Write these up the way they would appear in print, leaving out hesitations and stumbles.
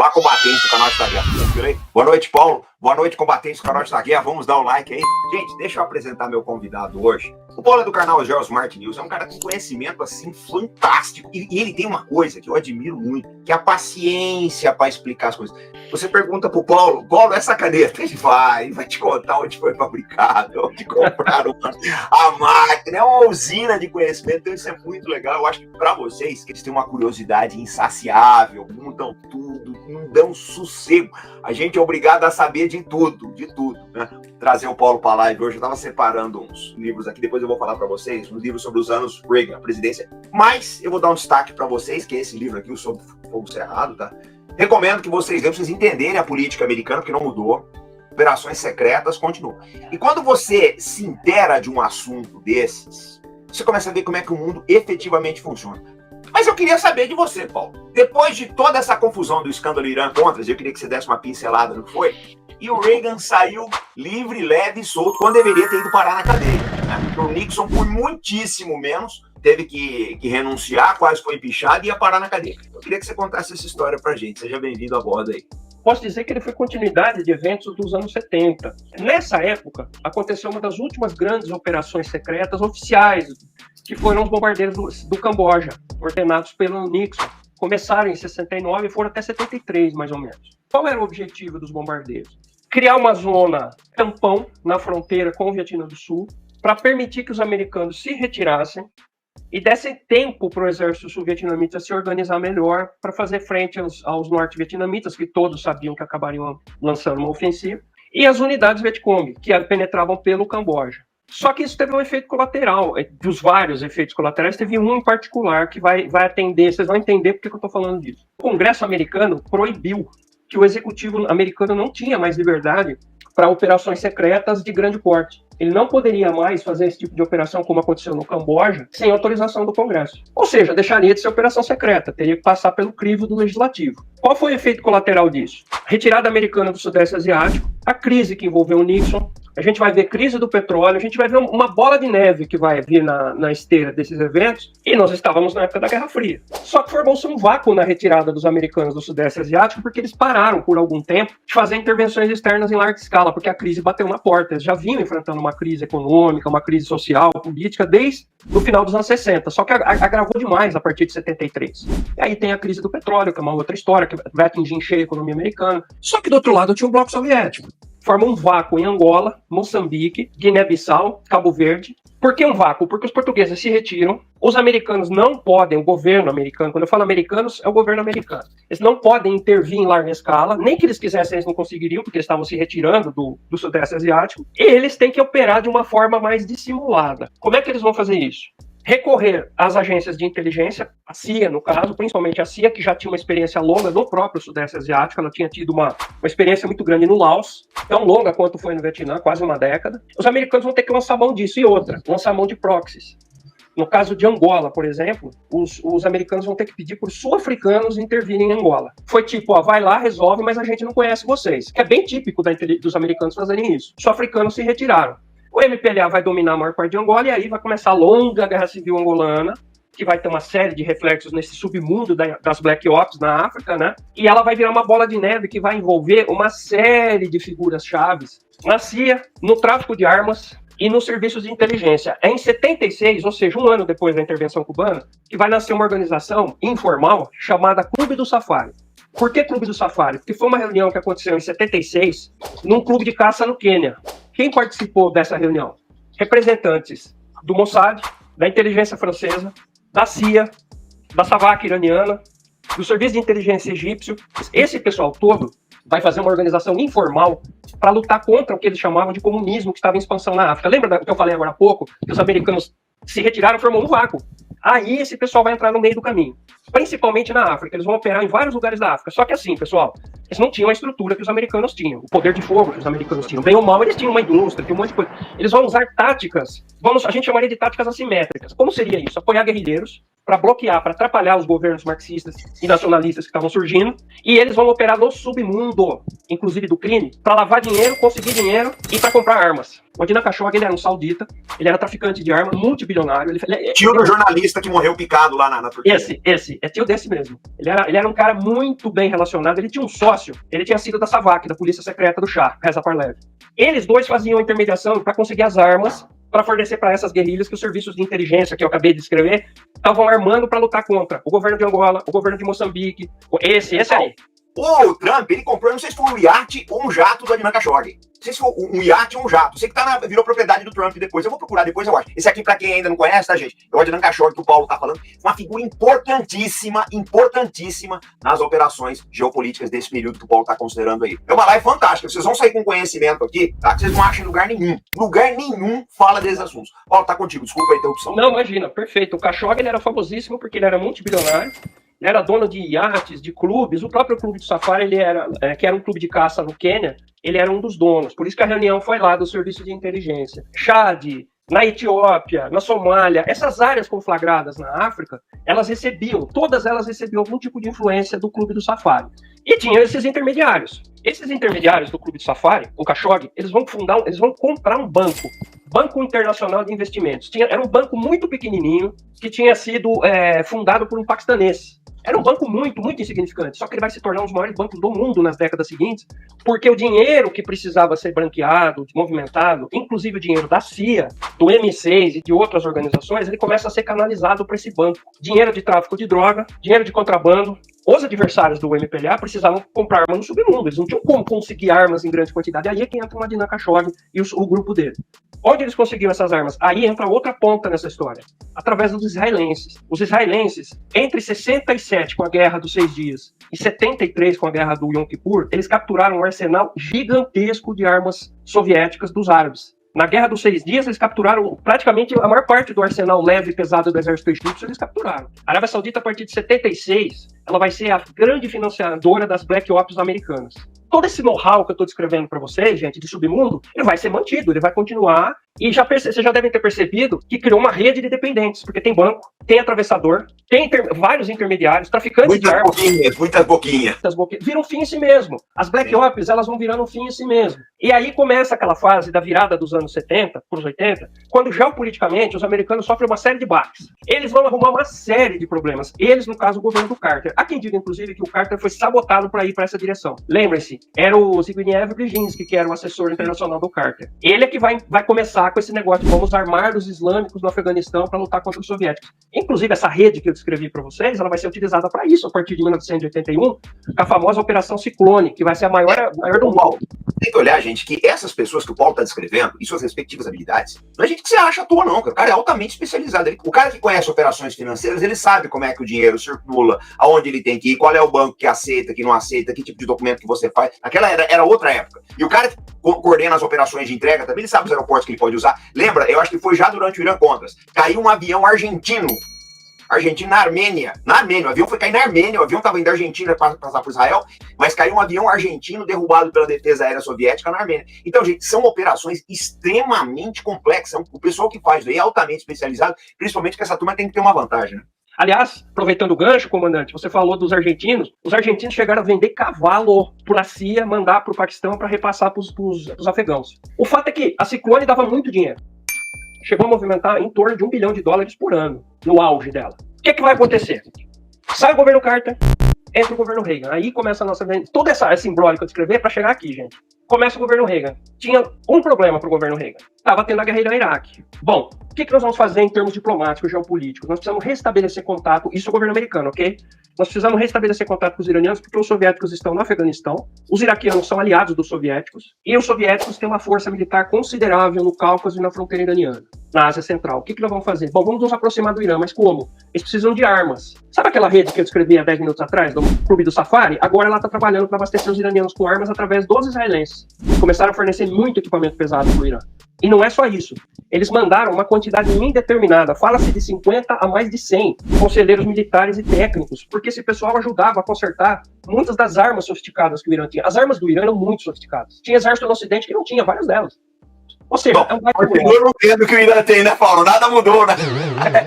Olá, combatentes do canal da Guerra. Boa noite, Paulo. Boa noite, combatentes do canal da Guerra. Vamos dar o like aí. Gente, deixa eu apresentar meu convidado hoje. O Paulo é do canal Geosmart News. É um cara com conhecimento, assim, fantástico. E ele tem uma coisa que eu admiro muito, que é a paciência para explicar as coisas. Você pergunta pro Paulo, essa caneta? Ele vai te contar onde foi fabricado, onde compraram a máquina. É uma usina de conhecimento. Então isso é muito legal. Eu acho que para vocês, que eles têm uma curiosidade insaciável, mudam tudo, não dão sossego. A gente é obrigado a saber de tudo, né? Trazer o Paulo para live hoje, eu estava separando uns livros aqui, depois eu vou falar para vocês, uns livros sobre os anos Reagan, a presidência, mas eu vou dar um destaque para vocês, que é esse livro aqui, o Sobre Fogo Cerrado, tá? Recomendo que vocês leiam, pra vocês entenderem a política americana, porque não mudou, operações secretas continuam. E quando você se intera de um assunto desses, você começa a ver como é que o mundo efetivamente funciona. Mas eu queria saber de você, Paulo. Depois de toda essa confusão do escândalo Irã-Contras, eu queria que você desse uma pincelada no que foi, e o Reagan saiu livre, leve e solto, quando deveria ter ido parar na cadeia. Né? O Nixon, por muitíssimo menos, teve que renunciar, quase foi empichado e ia parar na cadeia. Eu queria que você contasse essa história pra gente. Seja bem-vindo à borda aí. Posso dizer que ele foi continuidade de eventos dos anos 70. Nessa época, aconteceu uma das últimas grandes operações secretas oficiais, que foram os bombardeiros do Camboja, ordenados pelo Nixon. Começaram em 69 e foram até 73, mais ou menos. Qual era o objetivo dos bombardeiros? Criar uma zona tampão na fronteira com o Vietnã do Sul, para permitir que os americanos se retirassem e dessem tempo para o exército sul-vietnamita se organizar melhor para fazer frente aos norte-vietnamitas, que todos sabiam que acabariam lançando uma ofensiva, e as unidades Vietcong, que penetravam pelo Camboja. Só que isso teve um efeito colateral. Dos vários efeitos colaterais, teve um em particular que vai atender, vocês vão entender por que eu estou falando disso. O Congresso americano proibiu que o executivo americano não tinha mais liberdade para operações secretas de grande porte. Ele não poderia mais fazer esse tipo de operação, como aconteceu no Camboja, sem autorização do Congresso. Ou seja, deixaria de ser operação secreta, teria que passar pelo crivo do Legislativo. Qual foi o efeito colateral disso? Retirada americana do Sudeste Asiático, a crise que envolveu o Nixon, a gente vai ver crise do petróleo, a gente vai ver uma bola de neve que vai vir na esteira desses eventos, e nós estávamos na época da Guerra Fria. Só que formou-se um vácuo na retirada dos americanos do Sudeste Asiático, porque eles pararam por algum tempo de fazer intervenções externas em larga escala, porque a crise bateu na porta. Eles já vinham enfrentando uma crise econômica, uma crise social, política, desde o final dos anos 60, só que agravou demais a partir de 73. E aí tem a crise do petróleo, que é uma outra história, que vai atingir em cheio a economia americana. Só que do outro lado tinha o bloco soviético. Forma um vácuo em Angola, Moçambique, Guiné-Bissau, Cabo Verde. Por que um vácuo? Porque os portugueses se retiram, os americanos não podem, o governo americano, quando eu falo americanos, é o governo americano. Eles não podem intervir em larga escala, nem que eles quisessem, eles não conseguiriam, porque eles estavam se retirando do Sudeste Asiático, e eles têm que operar de uma forma mais dissimulada. Como é que eles vão fazer isso? Recorrer às agências de inteligência, a CIA no caso, principalmente a CIA, que já tinha uma experiência longa no próprio Sudeste Asiático, ela tinha tido uma experiência muito grande no Laos, tão longa quanto foi no Vietnã, quase uma década. Os americanos vão ter que lançar mão disso, e outra, lançar mão de proxies. No caso de Angola, por exemplo, os americanos vão ter que pedir para os sul-africanos intervirem em Angola. Foi tipo, vai lá, resolve, mas a gente não conhece vocês, que é bem típico dos americanos fazerem isso. Os sul-africanos se retiraram. O MPLA vai dominar a maior parte de Angola e aí vai começar a longa guerra civil angolana, que vai ter uma série de reflexos nesse submundo das Black Ops na África, né? E ela vai virar uma bola de neve que vai envolver uma série de figuras chaves na CIA, no tráfico de armas e nos serviços de inteligência. É em 76, ou seja, um ano depois da intervenção cubana, que vai nascer uma organização informal chamada Clube do Safari. Por que Clube do Safari? Porque foi uma reunião que aconteceu em 76 num clube de caça no Quênia. Quem participou dessa reunião? Representantes do Mossad, da inteligência francesa, da CIA, da SAVAK iraniana, do serviço de inteligência egípcio. Esse pessoal todo vai fazer uma organização informal para lutar contra o que eles chamavam de comunismo que estava em expansão na África. Lembra do que eu falei agora há pouco? Que os americanos se retiraram e formou um vácuo. Aí esse pessoal vai entrar no meio do caminho, principalmente na África. Eles vão operar em vários lugares da África. Só que assim, pessoal, eles não tinham a estrutura que os americanos tinham, o poder de fogo que os americanos tinham. Bem ou mal, eles tinham uma indústria, tinham um monte de coisa. Eles vão usar táticas, a gente chamaria de táticas assimétricas. Como seria isso? Apoiar guerrilheiros, para bloquear, para atrapalhar os governos marxistas e nacionalistas que estavam surgindo, e eles vão operar no submundo, inclusive do crime, para lavar dinheiro, conseguir dinheiro e para comprar armas. O Adnan Khashoggi, ele era um saudita, ele era traficante de armas, multibilionário. Tio do jornalista que morreu picado lá na Turquia. Esse, é tio desse mesmo. Ele era um cara muito bem relacionado, ele tinha um sócio, ele tinha sido da SAVAK, da polícia secreta do Shah, Reza Parlev. Eles dois faziam intermediação para conseguir as armas, para fornecer para essas guerrilhas que os serviços de inteligência, que eu acabei de descrever, estavam armando para lutar contra o governo de Angola, o governo de Moçambique, esse aí. O Trump, ele comprou, não sei se foi um iate ou um jato do Adnan Khashoggi. Não sei se foi um iate ou um jato. Sei que virou propriedade do Trump depois. Eu vou procurar depois, eu acho. Esse aqui, pra quem ainda não conhece, tá, gente? É o Adnan Khashoggi que o Paulo tá falando. Uma figura importantíssima nas operações geopolíticas desse período que o Paulo tá considerando aí. É uma live fantástica. Vocês vão sair com conhecimento aqui, tá? Que vocês não acham em lugar nenhum. Lugar nenhum fala desses assuntos. Paulo, tá contigo. Desculpa a interrupção. Não, imagina. Perfeito. O Khashoggi, ele era famosíssimo porque ele era multibilionário. Ele era dono de iates, de clubes. O próprio clube do Safari, que era um clube de caça no Quênia, ele era um dos donos. Por isso que a reunião foi lá do Serviço de Inteligência. Chad, na Etiópia, na Somália, essas áreas conflagradas na África, todas elas recebiam algum tipo de influência do clube do Safari. E tinha esses intermediários. Esses intermediários do clube do Safari, o Khashoggi, eles vão comprar um Banco Internacional de Investimentos. Era um banco muito pequenininho que tinha sido fundado por um paquistanês. Era um banco muito, muito insignificante, só que ele vai se tornar um dos maiores bancos do mundo nas décadas seguintes, porque o dinheiro que precisava ser branqueado, movimentado, inclusive o dinheiro da CIA, do M6 e de outras organizações, ele começa a ser canalizado para esse banco. Dinheiro de tráfico de droga, dinheiro de contrabando. Os adversários do MPLA precisavam comprar armas no submundo, eles não tinham como conseguir armas em grande quantidade. Aí é que entra o Adnan Khashoggi e o grupo dele. Onde eles conseguiram essas armas? Aí entra outra ponta nessa história, através dos israelenses. Os israelenses, entre 67, com a Guerra dos 6 Dias, e 73, com a Guerra do Yom Kippur, eles capturaram um arsenal gigantesco de armas soviéticas dos árabes. Na Guerra dos 6 Dias, eles capturaram praticamente a maior parte do arsenal leve e pesado do exército egípcio, eles capturaram. A Arábia Saudita, a partir de 76, ela vai ser a grande financiadora das Black Ops americanas. Todo esse know-how que eu estou descrevendo para vocês, gente, de submundo, ele vai ser mantido, ele vai continuar. E vocês já devem ter percebido que criou uma rede de dependentes, porque tem banco, tem atravessador, tem vários intermediários, traficantes de armas. Muitas boquinhas. Vira um fim em si mesmo. As Black Ops, elas vão virando um fim em si mesmo. E aí começa aquela fase da virada dos anos 70 para os 80, quando geopoliticamente os americanos sofrem uma série de baques. Eles vão arrumar uma série de problemas. Eles, no caso, o governo do Carter. Há quem diga, inclusive, que o Carter foi sabotado para ir para essa direção. Lembrem-se, era o Zbigniew Brzezinski, que era o assessor internacional do Carter. Ele é que vai começar com esse negócio de vamos armar os islâmicos no Afeganistão para lutar contra os soviéticos. Inclusive, essa rede que eu descrevi para vocês, ela vai ser utilizada para isso a partir de 1981, com a famosa Operação Ciclone, que vai ser a maior do mundo. Tem que olhar, gente, que essas pessoas que o Paulo está descrevendo e suas respectivas habilidades, não é gente que você acha à toa, não. O cara é altamente especializado. O cara que conhece operações financeiras, ele sabe como é que o dinheiro circula, aonde ele tem que ir, qual é o banco que aceita, que não aceita, que tipo de documento que você faz. Aquela era outra época. E o cara que coordena as operações de entrega também, ele sabe os aeroportos que ele pode usar. Lembra? Eu acho que foi já durante o Irã-Contras. Caiu um avião argentino na Armênia. O avião foi cair na Armênia. O avião estava indo da Argentina para passar por Israel, mas caiu um avião argentino derrubado pela defesa aérea soviética na Armênia. Então, gente, são operações extremamente complexas. O pessoal que faz isso aí é altamente especializado, principalmente que essa turma tem que ter uma vantagem, né? Aliás, aproveitando o gancho, comandante, você falou dos argentinos. Os argentinos chegaram a vender cavalo para a CIA mandar para o Paquistão para repassar para os afegãos. O fato é que a Ciclone dava muito dinheiro. Chegou a movimentar em torno de $1 bilhão por ano, no auge dela. O que vai acontecer? Sai o governo Carter, entra o governo Reagan. Aí começa a nossa... Toda essa imbróglio que eu descrevi é para chegar aqui, gente. Começa o governo Reagan. Tinha um problema para o governo Reagan. Estava tendo a guerra do Iraque. Bom, o que nós vamos fazer em termos diplomáticos, geopolíticos? Nós precisamos restabelecer contato, isso é o governo americano, ok? Nós precisamos restabelecer contato com os iranianos porque os soviéticos estão no Afeganistão, os iraquianos são aliados dos soviéticos, e os soviéticos têm uma força militar considerável no Cáucaso e na fronteira iraniana, na Ásia Central. O que nós vamos fazer? Bom, vamos nos aproximar do Irã, mas como? Eles precisam de armas. Sabe aquela rede que eu descrevi há 10 minutos atrás, do Clube do Safari? Agora ela está trabalhando para abastecer os iranianos com armas através dos israelenses. Começaram a fornecer muito equipamento pesado para o Irã. E não é só isso. Eles mandaram uma quantidade indeterminada, fala-se de 50 a mais de 100 conselheiros militares e técnicos, porque esse pessoal ajudava a consertar muitas das armas sofisticadas que o Irã tinha. As armas do Irã eram muito sofisticadas. Tinha exército no Ocidente que não tinha, várias delas. Ou seja, é um continua não tendo que o Irã tem, né, Paulo? Nada mudou, né?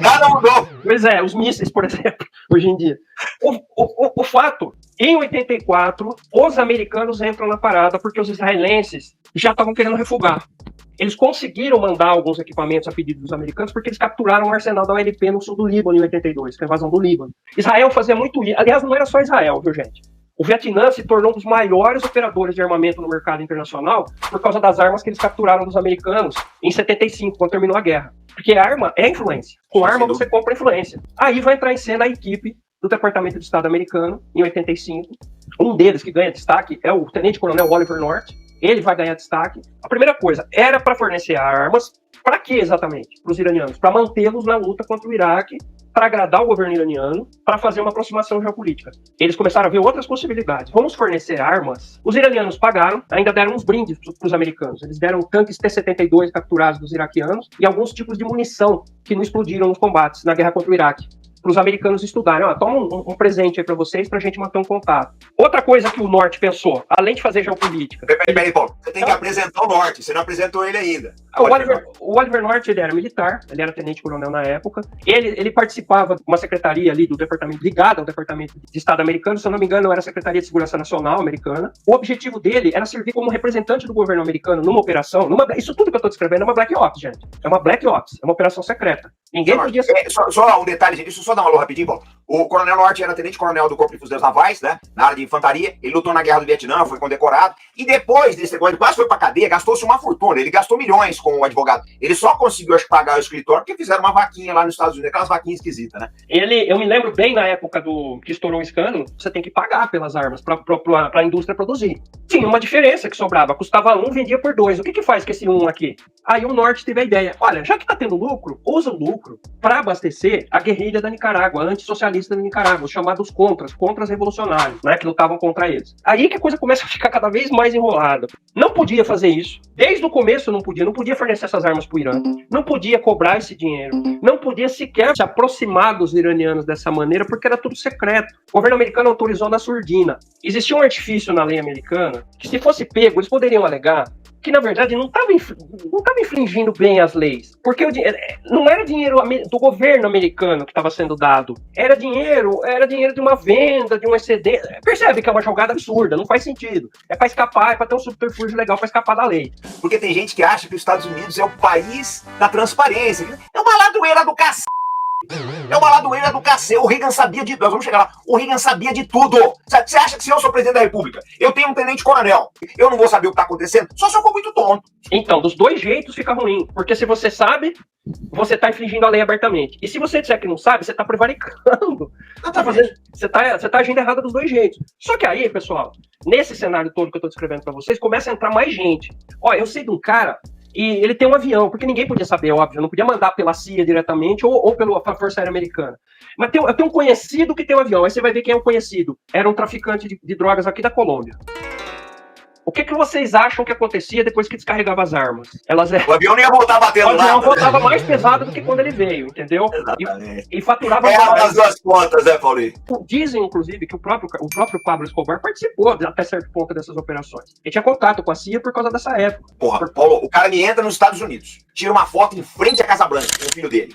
Nada mudou. Pois é, os mísseis, por exemplo, hoje em dia. O fato, em 84, os americanos entram na parada porque os israelenses já estavam querendo refugar. Eles conseguiram mandar alguns equipamentos a pedido dos americanos porque eles capturaram o arsenal da OLP no sul do Líbano em 82, que é a invasão do Líbano. Israel fazia muito isso. Aliás, não era só Israel, viu, gente? O Vietnã se tornou um dos maiores operadores de armamento no mercado internacional por causa das armas que eles capturaram dos americanos em 75, quando terminou a guerra. Porque arma é influência. Com arma você compra influência. Aí vai entrar em cena a equipe do Departamento de Estado americano, em 85. Um deles que ganha destaque é o Tenente-Coronel Oliver North. Ele vai ganhar destaque. A primeira coisa, era para fornecer armas. Para quê exatamente? Para os iranianos? Para mantê-los na luta contra o Iraque, para agradar o governo iraniano, para fazer uma aproximação geopolítica. Eles começaram a ver outras possibilidades. Vamos fornecer armas. Os iranianos pagaram, ainda deram uns brindes para os americanos. Eles deram tanques T-72 capturados dos iraquianos e alguns tipos de munição que não explodiram nos combates na guerra contra o Iraque. Para os americanos estudarem. Toma um presente aí para vocês, para a gente manter um contato. Outra coisa que o Norte pensou, além de fazer geopolítica... Peraí, Paulo. Você tem que apresentar o Norte. Você não apresentou ele ainda. O Oliver North, ele era militar, ele era tenente-coronel na época. Ele participava de uma secretaria ali do departamento, ligada ao Departamento de Estado americano, se eu não me engano, era a Secretaria de Segurança Nacional americana. O objetivo dele era servir como representante do governo americano numa operação, isso tudo que eu estou descrevendo é uma Black Ops, gente. É uma Black Ops, é uma operação secreta. Ninguém podia... Só um detalhe, gente. Deixa eu só dar um alô rapidinho, Paulo. O Coronel Norte era tenente-coronel do Corpo de Fuzileiros Navais, né? Na área de infantaria. Ele lutou na Guerra do Vietnã, foi condecorado. E depois desse negócio, ele quase foi pra cadeia, gastou-se uma fortuna. Ele gastou milhões com o advogado. Ele só conseguiu, acho, pagar o escritório porque fizeram uma vaquinha lá nos Estados Unidos, aquelas vaquinhas esquisitas, né? Eu me lembro bem na época que estourou o escândalo, você tem que pagar pelas armas pra a indústria produzir. Tinha uma diferença que sobrava. Custava 1, vendia por 2. O que faz com esse 1 aqui? Aí o Norte teve a ideia. Olha, já que tá tendo lucro, usa o lucro para abastecer a guerrilha da Nicarágua, a antissocialista da Nicarágua, os chamados contras revolucionários, né, que lutavam contra eles. Aí que a coisa começa a ficar cada vez mais enrolada. Não podia fazer isso. Desde o começo não podia fornecer essas armas pro Irã, não podia cobrar esse dinheiro, não podia sequer se aproximar dos iranianos dessa maneira, porque era tudo secreto. O governo americano autorizou na surdina. Existia um artifício na lei americana que, se fosse pego, eles poderiam alegar que, na verdade, não estava infringindo bem as leis. Porque não era dinheiro do governo americano que estava sendo dado. Era dinheiro de uma venda, de um excedente. Percebe que é uma jogada absurda, não faz sentido. É para escapar, é para ter um subterfúgio legal para escapar da lei. Porque tem gente que acha que os Estados Unidos é o país da transparência. É uma ladoeira do cacete. É uma ladoeira do cacete. O Reagan sabia de tudo. Nós vamos chegar lá. O Reagan sabia de tudo. Você acha que se eu sou presidente da República, eu tenho um tenente-coronel, eu não vou saber o que está acontecendo? Só se eu for muito tonto. Então, dos dois jeitos fica ruim. Porque se você sabe, você está infringindo a lei abertamente. E se você disser que não sabe, você está prevaricando. Você tá agindo errado dos dois jeitos. Só que aí, pessoal, nesse cenário todo que eu estou descrevendo para vocês, começa a entrar mais gente. Ó, eu sei de um cara... E ele tem um avião, porque ninguém podia saber, óbvio, não podia mandar pela CIA diretamente ou pela Força Aérea Americana. Mas eu tenho um conhecido que tem um avião, aí você vai ver quem é o conhecido. Era um traficante de drogas aqui da Colômbia. O que vocês acham que acontecia depois que descarregava as armas? O avião não ia voltar batendo lá. O avião voltava mais pesado do que quando ele veio, entendeu? E faturava mais. Das duas pontas, né, Paulinho? Dizem, inclusive, que o próprio Pablo Escobar participou até certo ponto dessas operações. Ele tinha contato com a CIA por causa dessa época. Porra, Paulo, o cara me entra nos Estados Unidos, tira uma foto em frente à Casa Branca com o filho dele.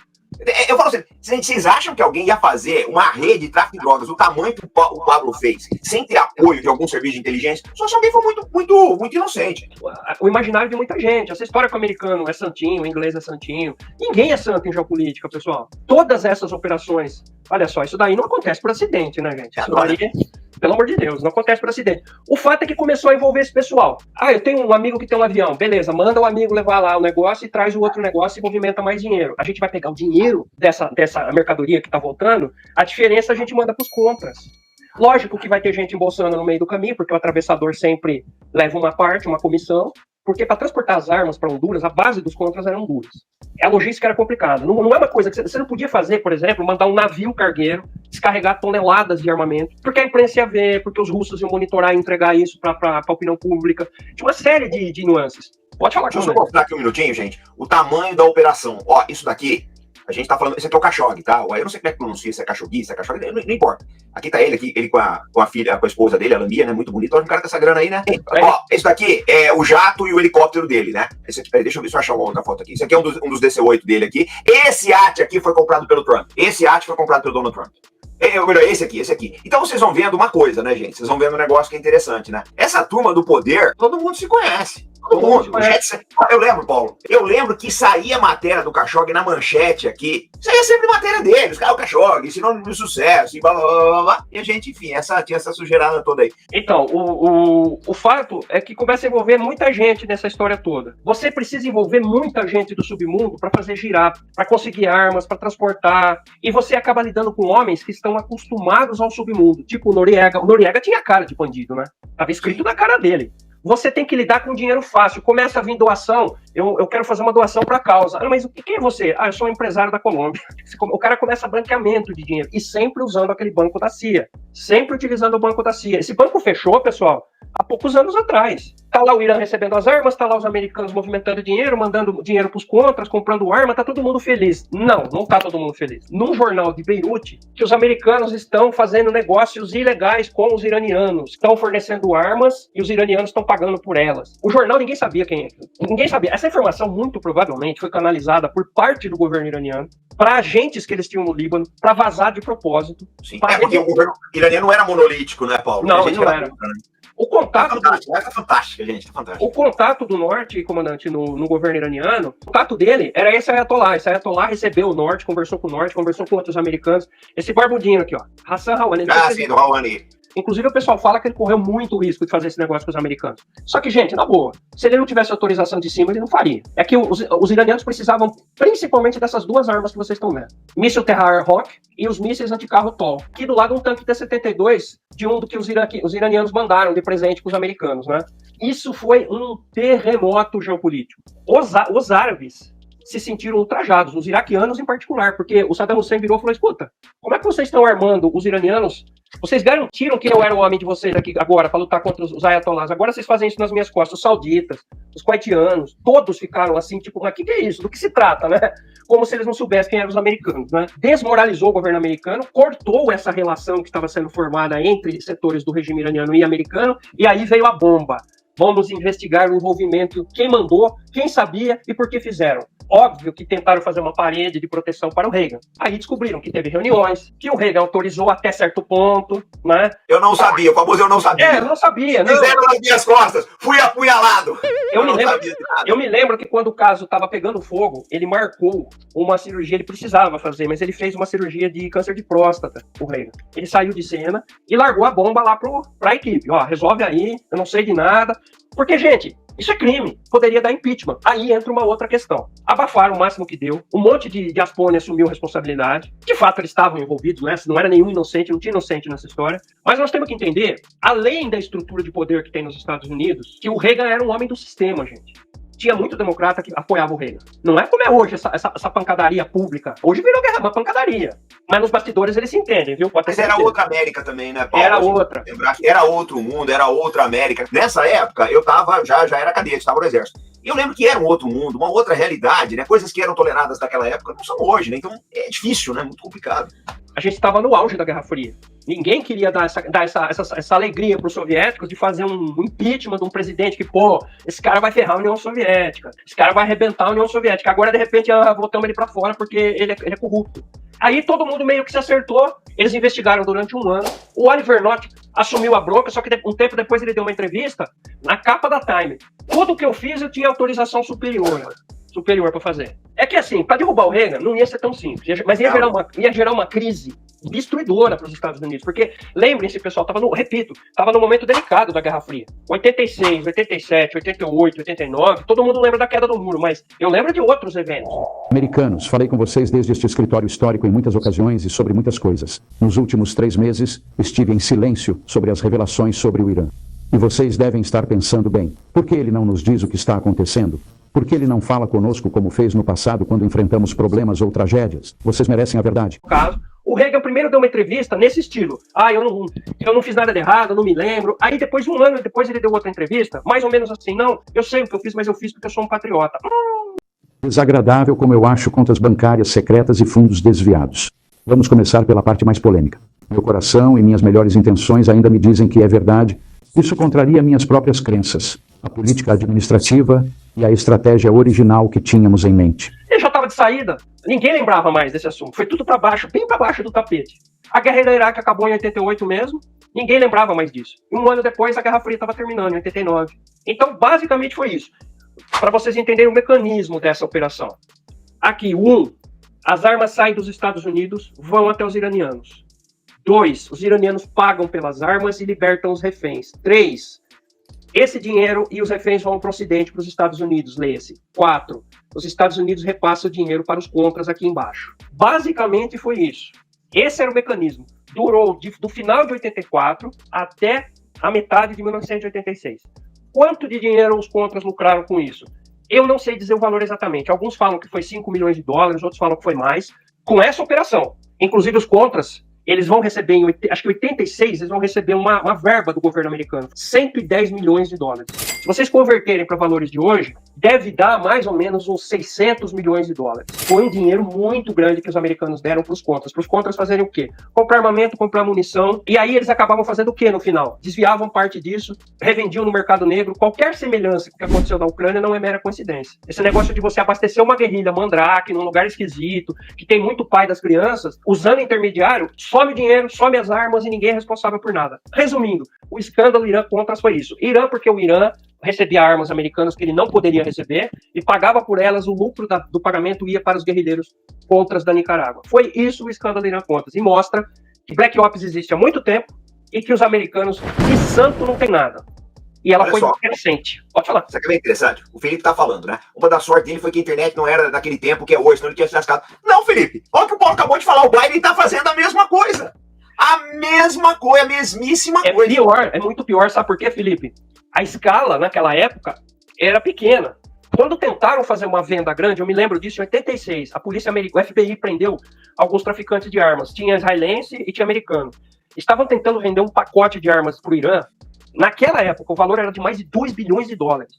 Eu falo assim, vocês acham que alguém ia fazer uma rede de tráfico de drogas do tamanho que o Pablo fez, sem ter apoio de algum serviço de inteligência? Só se alguém for muito inocente. O imaginário de muita gente. Essa história que o americano é santinho, o inglês é santinho. Ninguém é santo em geopolítica, pessoal. Todas essas operações, olha só, isso daí não acontece por acidente, né, gente? Isso daí, pelo amor de Deus, não acontece por acidente. O fato é que começou a envolver esse pessoal. Eu tenho um amigo que tem um avião. Beleza, manda o amigo levar lá o negócio e traz o outro negócio e movimenta mais dinheiro. A gente vai pegar o dinheiro dessa mercadoria que tá voltando, a diferença a gente manda pros contras. Lógico que vai ter gente embolsando no meio do caminho, porque o atravessador sempre leva uma parte, uma comissão, porque para transportar as armas para Honduras, a base dos contras era Honduras. A logística era complicada. Não é uma coisa que você não podia fazer, por exemplo, mandar um navio cargueiro descarregar toneladas de armamento, porque a imprensa ia ver, porque os russos iam monitorar e entregar isso para a opinião pública. Tinha uma série de nuances. Pode falar. Deixa eu só mostrar aqui um minutinho, gente, o tamanho da operação. Ó, isso daqui, A gente tá falando, esse aqui é o Khashoggi, tá? Eu não sei como é que pronuncia, se é Khashoggi, se é Khashoggi, não importa. Aqui tá ele com a filha, com a esposa dele, a Lamia, né? Muito bonito. Olha o cara com essa grana aí, né? Ó, esse daqui é o jato e o helicóptero dele, né? Esse aqui, peraí, deixa eu ver se eu achar uma outra foto aqui. Esse aqui é um dos DC-8 dele aqui. Esse iate aqui foi comprado pelo Trump. Esse iate foi comprado pelo Donald Trump. Melhor, esse aqui. Então vocês vão vendo uma coisa, né, gente? Vocês vão vendo um negócio que é interessante, né? Essa turma do poder, todo mundo se conhece. Todo mundo. Eu lembro, Paulo. Eu lembro que saía a matéria do Khashoggi na manchete aqui. Saía sempre matéria deles. O Khashoggi, sinônimo de sucesso, e blá, blá, blá, blá. E a gente, enfim, tinha essa sujeirada toda aí. Então, o fato é que começa a envolver muita gente nessa história toda. Você precisa envolver muita gente do submundo para fazer girar, para conseguir armas, para transportar. E você acaba lidando com homens que estão acostumados ao submundo. Tipo o Noriega. O Noriega tinha cara de bandido, né? Tava escrito na cara dele. Você tem que lidar com dinheiro fácil. Começa a vir doação. Eu quero fazer uma doação para a causa. Ah, mas quem é você? Ah, eu sou um empresário da Colômbia. O cara começa branqueamento de dinheiro. E sempre usando aquele banco da CIA. Sempre utilizando o banco da CIA. Esse banco fechou, pessoal, há poucos anos atrás. Tá lá o Irã recebendo as armas, tá lá os americanos movimentando dinheiro, mandando dinheiro pros contras, comprando arma, tá todo mundo feliz. Não tá todo mundo feliz. Num jornal de Beirute, que os americanos estão fazendo negócios ilegais com os iranianos, estão fornecendo armas e os iranianos estão pagando por elas. O jornal ninguém sabia quem é. Ninguém sabia. Essa informação muito provavelmente foi canalizada por parte do governo iraniano para agentes que eles tinham no Líbano, para vazar de propósito. Sim, porque o governo iraniano não era monolítico, né, Paulo? Não, não era. O contato fantástica, gente. O contato do norte, comandante, no governo iraniano, o contato dele era esse Ayatollah. Esse Ayatollah recebeu o norte, conversou com outros americanos. Esse barbudinho aqui, ó, Hassan Rouhani. Sim, do Rouhani. Inclusive, o pessoal fala que ele correu muito risco de fazer esse negócio com os americanos. Só que, gente, na boa, se ele não tivesse autorização de cima, ele não faria. É que os iranianos precisavam principalmente dessas duas armas que vocês estão vendo. Míssil Terra-Air Hawk e os mísseis anticarro TOL. Aqui do lado um tanque T-72 de um do que os iranianos mandaram de presente para os americanos, né? Isso foi um terremoto geopolítico. Os árabes se sentiram ultrajados, os iraquianos em particular, porque o Saddam Hussein virou e falou: escuta, como é que vocês estão armando os iranianos? Vocês garantiram que eu era o homem de vocês aqui agora para lutar contra os ayatollahs. Agora vocês fazem isso nas minhas costas. Os sauditas, os kuwaitianos, todos ficaram assim, tipo, mas o que é isso? Do que se trata, né? Como se eles não soubessem quem eram os americanos, né? Desmoralizou o governo americano, cortou essa relação que estava sendo formada entre setores do regime iraniano e americano, e aí veio a bomba. Vamos investigar o envolvimento, quem mandou, quem sabia e por que fizeram. Óbvio que tentaram fazer uma parede de proteção para o Reagan. Aí descobriram que teve reuniões, que o Reagan autorizou até certo ponto, né? Eu não sabia, o famoso eu não sabia. Eu não sabia. Não. Fizeram nas minhas costas, fui apunhalado. Eu me lembro que quando o caso estava pegando fogo, ele marcou uma cirurgia, ele precisava fazer, mas ele fez uma cirurgia de câncer de próstata, o Reagan. Ele saiu de cena e largou a bomba lá para a equipe. Ó, resolve aí, eu não sei de nada. Porque, gente, isso é crime. Poderia dar impeachment. Aí entra uma outra questão. Abafaram o máximo que deu. Um monte de Aspone assumiu responsabilidade. De fato, eles estavam envolvidos, né? Não era nenhum inocente, não tinha inocente nessa história. Mas nós temos que entender, além da estrutura de poder que tem nos Estados Unidos, que o Reagan era um homem do sistema, gente. Tinha muito democrata que apoiava o Reagan. Não é como é hoje essa pancadaria pública. Hoje virou guerra, uma pancadaria. Mas nos bastidores eles se entendem, viu? Mas era outra América também, né, Paulo? Era outra. Era outro mundo, era outra América. Nessa época, eu tava, já era cadete, estava no exército. E eu lembro que era um outro mundo, uma outra realidade, né? Coisas que eram toleradas naquela época não são hoje, né? Então é difícil, né? Muito complicado. A gente estava no auge da Guerra Fria. Ninguém queria dar essa alegria para os soviéticos de fazer um impeachment de um presidente que, pô, esse cara vai ferrar a União Soviética, esse cara vai arrebentar a União Soviética. Agora, de repente, botamos ele para fora porque ele é corrupto. Aí todo mundo meio que se acertou, eles investigaram durante um ano. O Oliver North assumiu a bronca, só que um tempo depois ele deu uma entrevista na capa da Time. Tudo que eu fiz, eu tinha autorização superior para fazer. É que assim, para derrubar o Reagan não ia ser tão simples, mas ia gerar uma crise destruidora para os Estados Unidos, porque lembrem-se, pessoal, estava no momento delicado da Guerra Fria. 86, 87, 88, 89, todo mundo lembra da queda do muro, mas eu lembro de outros eventos. Americanos, falei com vocês desde este escritório histórico em muitas ocasiões e sobre muitas coisas. Nos últimos 3 meses, estive em silêncio sobre as revelações sobre o Irã. E vocês devem estar pensando bem, por que ele não nos diz o que está acontecendo? Por que ele não fala conosco como fez no passado quando enfrentamos problemas ou tragédias? Vocês merecem a verdade. No caso, o Reagan primeiro deu uma entrevista nesse estilo. Eu não fiz nada de errado, eu não me lembro. Aí depois, um ano depois, ele deu outra entrevista, mais ou menos assim, não, eu sei o que eu fiz, mas eu fiz porque eu sou um patriota. Desagradável como eu acho contas bancárias secretas e fundos desviados. Vamos começar pela parte mais polêmica. Meu coração e minhas melhores intenções ainda me dizem que é verdade. Isso contraria minhas próprias crenças, a política administrativa e a estratégia original que tínhamos em mente. Ele já estava de saída. Ninguém lembrava mais desse assunto. Foi tudo para baixo, bem para baixo do tapete. A guerra da Iraque acabou em 88 mesmo. Ninguém lembrava mais disso. E um ano depois, a Guerra Fria estava terminando, em 89. Então, basicamente foi isso. Para vocês entenderem o mecanismo dessa operação. Aqui, 1. As armas saem dos Estados Unidos, vão até os iranianos. 2. Os iranianos pagam pelas armas e libertam os reféns. 3. Esse dinheiro e os reféns vão para o Ocidente, para os Estados Unidos, leia-se. 4. Os Estados Unidos repassam o dinheiro para os contras aqui embaixo. Basicamente foi isso. Esse era o mecanismo. Durou do final de 84 até a metade de 1986. Quanto de dinheiro os contras lucraram com isso? Eu não sei dizer o valor exatamente. Alguns falam que foi 5 milhões de dólares, outros falam que foi mais. Com essa operação, inclusive os contras, eles vão receber, acho que em 86, eles vão receber uma verba do governo americano, 110 milhões de dólares. Se vocês converterem para valores de hoje, deve dar mais ou menos uns 600 milhões de dólares. Foi um dinheiro muito grande que os americanos deram para os contras. Para os contras fazerem o quê? Comprar armamento, comprar munição, e aí eles acabavam fazendo o quê no final? Desviavam parte disso, revendiam no mercado negro. Qualquer semelhança com o que aconteceu na Ucrânia não é mera coincidência. Esse negócio de você abastecer uma guerrilha mandrake num lugar esquisito, que tem muito pai das crianças, usando intermediário, some o dinheiro, some as armas e ninguém é responsável por nada. Resumindo, o escândalo Irã-Contras foi isso. Irã porque o Irã recebia armas americanas que ele não poderia receber e pagava por elas, o lucro do pagamento ia para os guerrilheiros contras da Nicarágua. Foi isso o escândalo Irã-Contras. E mostra que Black Ops existe há muito tempo e que os americanos de santo não tem nada. E ela foi crescente. Pode falar. Isso aqui é bem interessante. O Felipe tá falando, né? Uma das sortes dele foi que a internet não era daquele tempo que é hoje, senão ele tinha se lascado. Não, Felipe! Olha o que o Paulo acabou de falar. O Biden tá fazendo a mesma coisa. A mesma coisa, a mesmíssima coisa. É pior, é muito pior. Sabe por quê, Felipe? A escala, naquela época, era pequena. Quando tentaram fazer uma venda grande, eu me lembro disso em 86, a polícia americana, o FBI prendeu alguns traficantes de armas. Tinha israelense e tinha americano. Estavam tentando vender um pacote de armas para o Irã. Naquela época, o valor era de mais de 2 bilhões de dólares.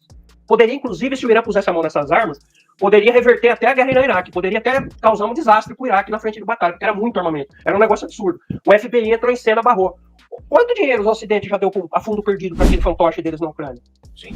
Poderia, inclusive, se o Irã pusesse a mão nessas armas, poderia reverter até a guerra no Iraque, poderia até causar um desastre para o Iraque na frente de batalha, porque era muito armamento. Era um negócio absurdo. O FBI entrou em cena, barrou. Quanto dinheiro o Ocidente já deu a fundo perdido para aquele fantoche deles na Ucrânia? Sim.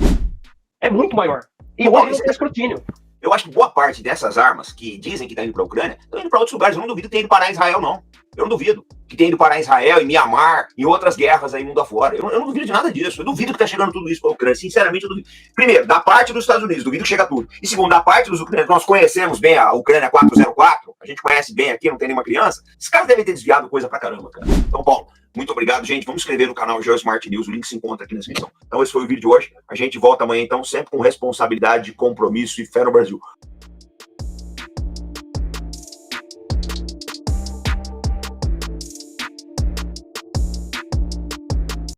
É muito maior. E hoje não tem escrutínio. Eu acho que boa parte dessas armas que dizem que estão indo para a Ucrânia estão indo para outros lugares. Eu não duvido que tenha ido parar em Israel, não. Eu não duvido que tenha ido parar em Israel, em Mianmar, em outras guerras aí mundo afora. Eu não duvido de nada disso. Eu duvido que está chegando tudo isso para a Ucrânia. Sinceramente, eu duvido. Primeiro, da parte dos Estados Unidos, duvido que chega tudo. E segundo, da parte dos ucranianos, nós conhecemos bem a Ucrânia 404, a gente conhece bem aqui, não tem nenhuma criança. Esses caras devem ter desviado coisa pra caramba, cara. Então, Paulo, muito obrigado, gente. Vamos inscrever no canal GeoSmart News, o link se encontra aqui na descrição. Então, esse foi o vídeo de hoje. A gente volta amanhã, então, sempre com responsabilidade, compromisso e fé no Brasil.